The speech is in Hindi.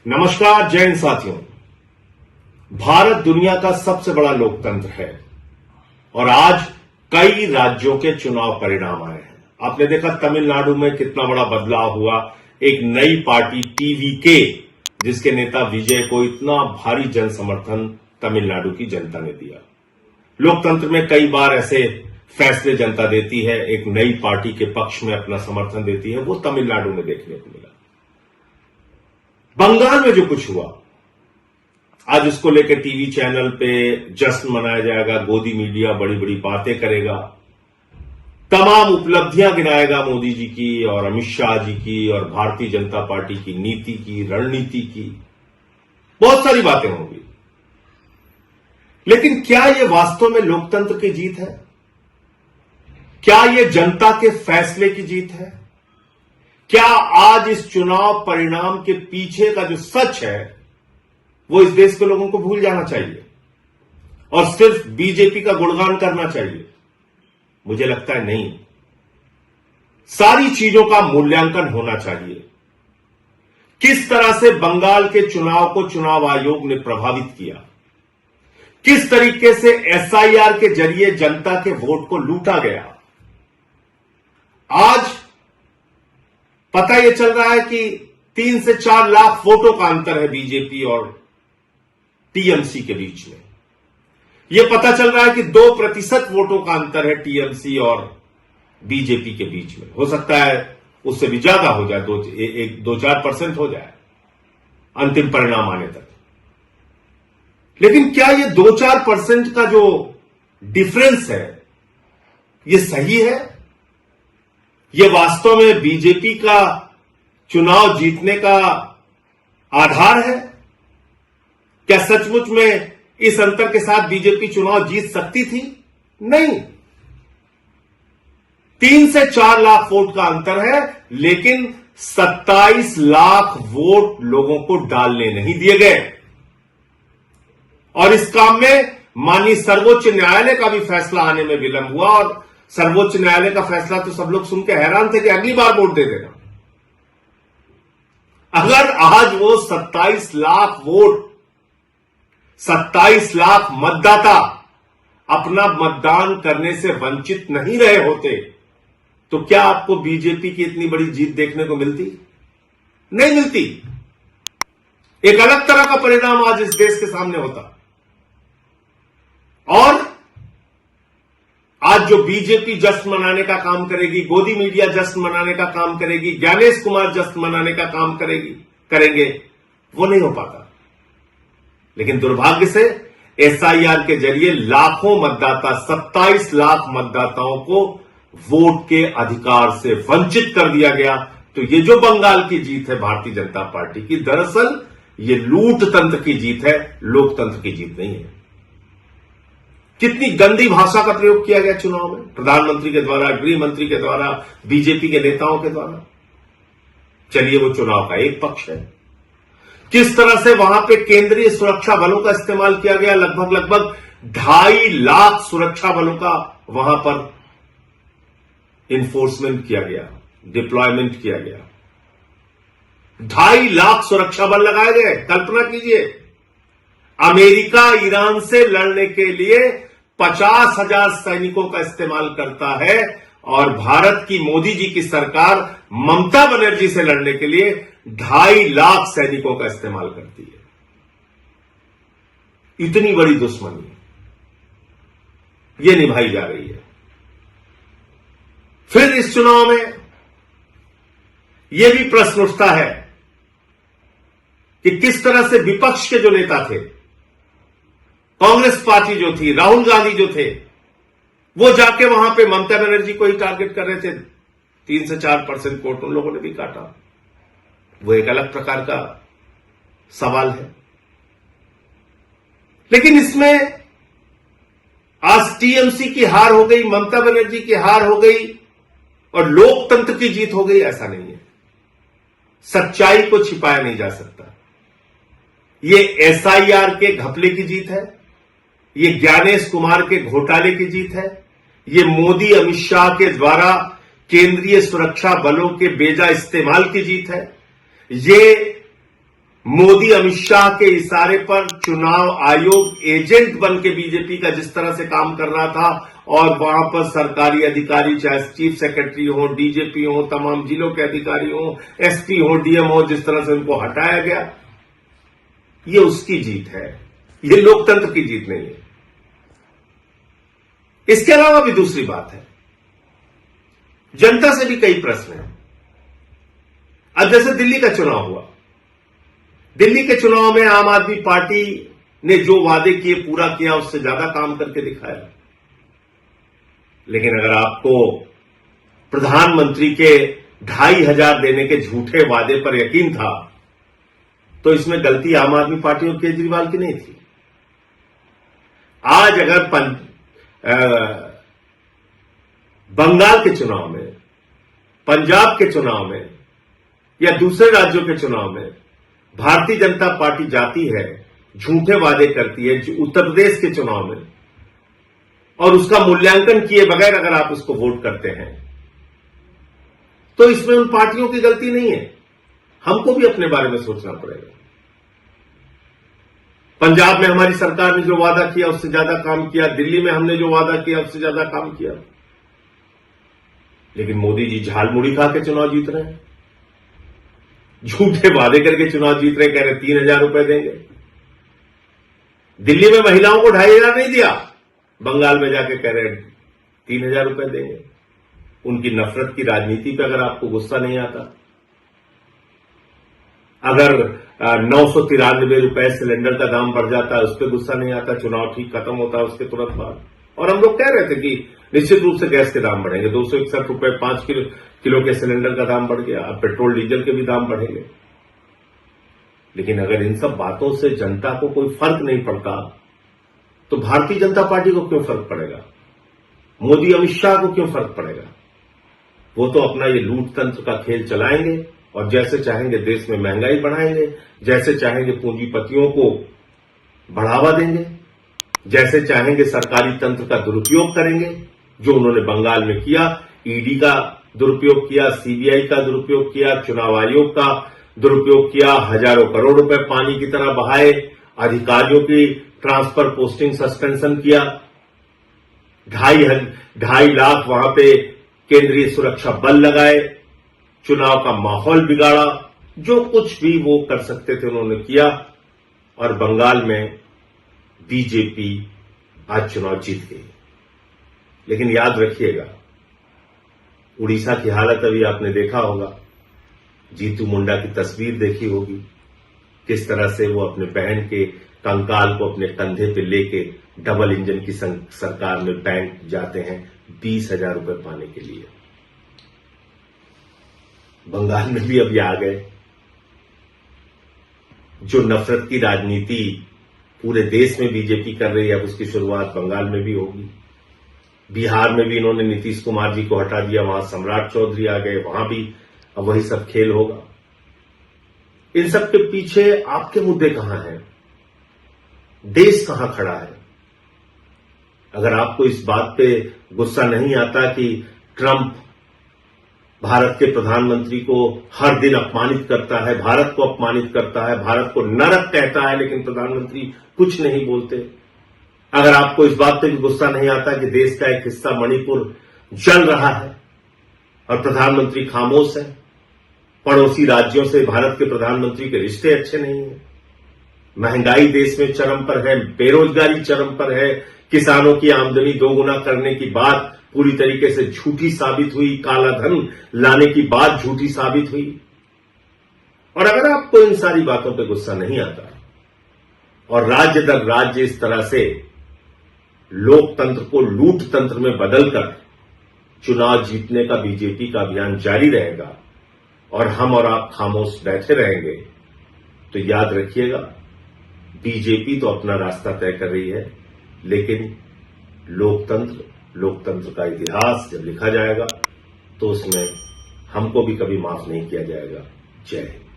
नमस्कार जय हिंद साथियों। भारत दुनिया का सबसे बड़ा लोकतंत्र है और आज कई राज्यों के चुनाव परिणाम आए हैं। आपने देखा तमिलनाडु में कितना बड़ा बदलाव हुआ। एक नई पार्टी टीवीके जिसके नेता विजय को इतना भारी जन समर्थन तमिलनाडु की जनता ने दिया। लोकतंत्र में कई बार ऐसे फैसले जनता देती है, एक नई पार्टी के पक्ष में अपना समर्थन देती है, वो तमिलनाडु में देखने को मिला। बंगाल में जो कुछ हुआ, आज उसको लेकर टीवी चैनल पे जश्न मनाया जाएगा, गोदी मीडिया बड़ी बड़ी बातें करेगा, तमाम उपलब्धियां गिनाएगा मोदी जी की और अमित शाह जी की और भारतीय जनता पार्टी की नीति की, रणनीति की, बहुत सारी बातें होंगी। लेकिन क्या यह वास्तव में लोकतंत्र की जीत है? क्या यह जनता के फैसले की जीत है? क्या आज इस चुनाव परिणाम के पीछे का जो सच है वो इस देश के लोगों को भूल जाना चाहिए और सिर्फ बीजेपी का गुणगान करना चाहिए? मुझे लगता है नहीं। सारी चीजों का मूल्यांकन होना चाहिए। किस तरह से बंगाल के चुनाव को चुनाव आयोग ने प्रभावित किया, किस तरीके से एसआईआर के जरिए जनता के वोट को लूटा गया। आज पता यह चल रहा है कि 3 से 4 लाख वोटों का अंतर है बीजेपी और टीएमसी के बीच में। यह पता चल रहा है कि 2% वोटों का अंतर है टीएमसी और बीजेपी के बीच में। हो सकता है उससे भी ज्यादा हो जाए, 2-4% हो जाए अंतिम परिणाम आने तक। लेकिन क्या यह 2-4% का जो डिफरेंस है यह सही है? यह वास्तव में बीजेपी का चुनाव जीतने का आधार है? क्या सचमुच में इस अंतर के साथ बीजेपी चुनाव जीत सकती थी? नहीं। 3 से 4 लाख वोट का अंतर है, लेकिन 27 लाख वोट लोगों को डालने नहीं दिए गए। और इस काम में माननीय सर्वोच्च न्यायालय का भी फैसला आने में विलंब हुआ और सर्वोच्च न्यायालय का फैसला तो सब लोग सुन के हैरान थे कि अगली बार वोट दे देना। अगर आज वो 27 लाख वोट, 27 लाख मतदाता अपना मतदान करने से वंचित नहीं रहे होते तो क्या आपको बीजेपी की इतनी बड़ी जीत देखने को मिलती? नहीं मिलती। एक अलग तरह का परिणाम आज इस देश के सामने होता। और आज जो बीजेपी जश्न मनाने का काम करेगी, गोदी मीडिया जश्न मनाने का काम करेगी, ज्ञानेश कुमार जश्न मनाने का काम करेंगे, वो नहीं हो पाता। लेकिन दुर्भाग्य से एसआईआर के जरिए लाखों मतदाता, 27 लाख मतदाताओं को वोट के अधिकार से वंचित कर दिया गया। तो ये जो बंगाल की जीत है भारतीय जनता पार्टी की, दरअसल ये लूट तंत्र की जीत है, लोकतंत्र की जीत नहीं है। कितनी गंदी भाषा का प्रयोग किया गया चुनाव में, प्रधानमंत्री के द्वारा, गृह मंत्री के द्वारा, बीजेपी के नेताओं के द्वारा। चलिए वो चुनाव का एक पक्ष है। किस तरह से वहां पे केंद्रीय सुरक्षा बलों का इस्तेमाल किया गया, लगभग 2.5 लाख सुरक्षा बलों का वहां पर इन्फोर्समेंट किया गया, डिप्लॉयमेंट किया गया। 2.5 लाख सुरक्षा बल लगाए गए। कल्पना कीजिए, अमेरिका ईरान से लड़ने के लिए 50,000 सैनिकों का इस्तेमाल करता है और भारत की मोदी जी की सरकार ममता बनर्जी से लड़ने के लिए 2.5 लाख सैनिकों का इस्तेमाल करती है। इतनी बड़ी दुश्मनी यह निभाई जा रही है। फिर इस चुनाव में यह भी प्रश्न उठता है कि किस तरह से विपक्ष के जो नेता थे, कांग्रेस पार्टी जो थी, राहुल गांधी जो थे, वो जाके वहां पे ममता बनर्जी को ही टारगेट कर रहे थे। 3 से 4% वोट उन लोगों ने भी काटा। वो एक अलग प्रकार का सवाल है। लेकिन इसमें आज टीएमसी की हार हो गई, ममता बनर्जी की हार हो गई और लोकतंत्र की जीत हो गई, ऐसा नहीं है। सच्चाई को छिपाया नहीं जा सकता। ये एसआईआर के घपले की जीत है, ये ज्ञानेश कुमार के घोटाले की जीत है, ये मोदी अमित शाह के द्वारा केंद्रीय सुरक्षा बलों के बेजा इस्तेमाल की जीत है, ये मोदी अमित शाह के इशारे पर चुनाव आयोग एजेंट बन के बीजेपी का जिस तरह से काम कर रहा था और वहां पर सरकारी अधिकारी चाहे चीफ सेक्रेटरी हो, डीजीपी हो, तमाम जिलों के अधिकारी हो, एसपी हो, डीएम हो, जिस तरह से उनको हटाया गया, ये उसकी जीत है, ये लोकतंत्र की जीत नहीं है। इसके अलावा भी दूसरी बात है, जनता से भी कई प्रश्न हैं। अब जैसे दिल्ली का चुनाव हुआ, दिल्ली के चुनाव में आम आदमी पार्टी ने जो वादे किए पूरा किया, उससे ज्यादा काम करके दिखाया। लेकिन अगर आपको प्रधानमंत्री के 2,500 देने के झूठे वादे पर यकीन था, तो इसमें गलती आम आदमी पार्टी और केजरीवाल की नहीं थी। आज अगर बंगाल के चुनाव में, पंजाब के चुनाव में या दूसरे राज्यों के चुनाव में भारतीय जनता पार्टी जाती है, झूठे वादे करती है, उत्तर प्रदेश के चुनाव में, और उसका मूल्यांकन किए बगैर अगर आप उसको वोट करते हैं, तो इसमें उन पार्टियों की गलती नहीं है। हमको भी अपने बारे में सोचना पड़ेगा। पंजाब में हमारी सरकार ने जो वादा किया उससे ज्यादा काम किया, दिल्ली में हमने जो वादा किया उससे ज्यादा काम किया, लेकिन मोदी जी झालमुड़ी खा के चुनाव जीत रहे हैं, झूठे वादे करके चुनाव जीत रहे, कह रहे 3,000 रुपए देंगे। दिल्ली में महिलाओं को 2,500 नहीं दिया, बंगाल में जाके कह रहे 3,000 रुपए देंगे। उनकी नफरत की राजनीति पे अगर आपको गुस्सा नहीं आता, अगर 993 रुपए सिलेंडर का दाम बढ़ जाता है उस पर गुस्सा नहीं आता, चुनाव ठीक खत्म होता है उसके तुरंत बाद, और हम लोग कह रहे थे कि निश्चित रूप से गैस के दाम बढ़ेंगे, 261 रुपए 5 किलो के सिलेंडर का दाम बढ़ गया, अब पेट्रोल डीजल के भी दाम बढ़ेंगे। लेकिन अगर इन सब बातों से जनता को कोई फर्क नहीं पड़ता, तो भारतीय जनता पार्टी को क्यों फर्क पड़ेगा? मोदी अमित शाह को क्यों फर्क पड़ेगा? वो तो अपना ये लूट तंत्र का खेल चलाएंगे और जैसे चाहेंगे देश में महंगाई बढ़ाएंगे, जैसे चाहेंगे पूंजीपतियों को बढ़ावा देंगे, जैसे चाहेंगे सरकारी तंत्र का दुरुपयोग करेंगे, जो उन्होंने बंगाल में किया। ईडी का दुरुपयोग किया, सीबीआई का दुरुपयोग किया, चुनाव आयोग का दुरुपयोग किया, हजारों करोड़ रुपए पानी की तरह बहाए, अधिकारियों की ट्रांसफर पोस्टिंग सस्पेंशन किया, 2.5 लाख वहां पे केंद्रीय सुरक्षा बल लगाए, चुनाव का माहौल बिगाड़ा, जो कुछ भी वो कर सकते थे उन्होंने किया, और बंगाल में बीजेपी आज चुनाव जीत गई। लेकिन याद रखिएगा, उड़ीसा की हालत अभी आपने देखा होगा, जीतू मुंडा की तस्वीर देखी होगी, किस तरह से वो अपने बहन के कंकाल को अपने कंधे पे लेके डबल इंजन की सरकार में बैंक जाते हैं 20,000 रुपए पाने के लिए। बंगाल में भी अभी आ गए। जो नफरत की राजनीति पूरे देश में बीजेपी कर रही है, अब उसकी शुरुआत बंगाल में भी होगी। बिहार में भी इन्होंने नीतीश कुमार जी को हटा दिया, वहां सम्राट चौधरी आ गए, वहां भी अब वही सब खेल होगा। इन सब के पीछे आपके मुद्दे कहां हैं? देश कहां खड़ा है? अगर आपको इस बात पे गुस्सा नहीं आता कि ट्रंप भारत के प्रधानमंत्री को हर दिन अपमानित करता है, भारत को अपमानित करता है, भारत को नरक कहता है, लेकिन प्रधानमंत्री कुछ नहीं बोलते, अगर आपको इस बात पे भी गुस्सा नहीं आता कि देश का एक हिस्सा मणिपुर जल रहा है और प्रधानमंत्री खामोश है, पड़ोसी राज्यों से भारत के प्रधानमंत्री के रिश्ते अच्छे नहीं है, महंगाई देश में चरम पर है, बेरोजगारी चरम पर है, किसानों की आमदनी दोगुना करने की बात पूरी तरीके से झूठी साबित हुई, काला धन लाने की बात झूठी साबित हुई, और अगर आपको इन सारी बातों पे गुस्सा नहीं आता और राज्य दर राज्य इस तरह से लोकतंत्र को लूट तंत्र में बदलकर चुनाव जीतने का बीजेपी का अभियान जारी रहेगा और हम और आप खामोश बैठे रहेंगे, तो याद रखिएगा, बीजेपी तो अपना रास्ता तय कर रही है, लेकिन लोकतंत्र का इतिहास जब लिखा जाएगा तो उसमें हमको भी कभी माफ नहीं किया जाएगा। जय हिंद।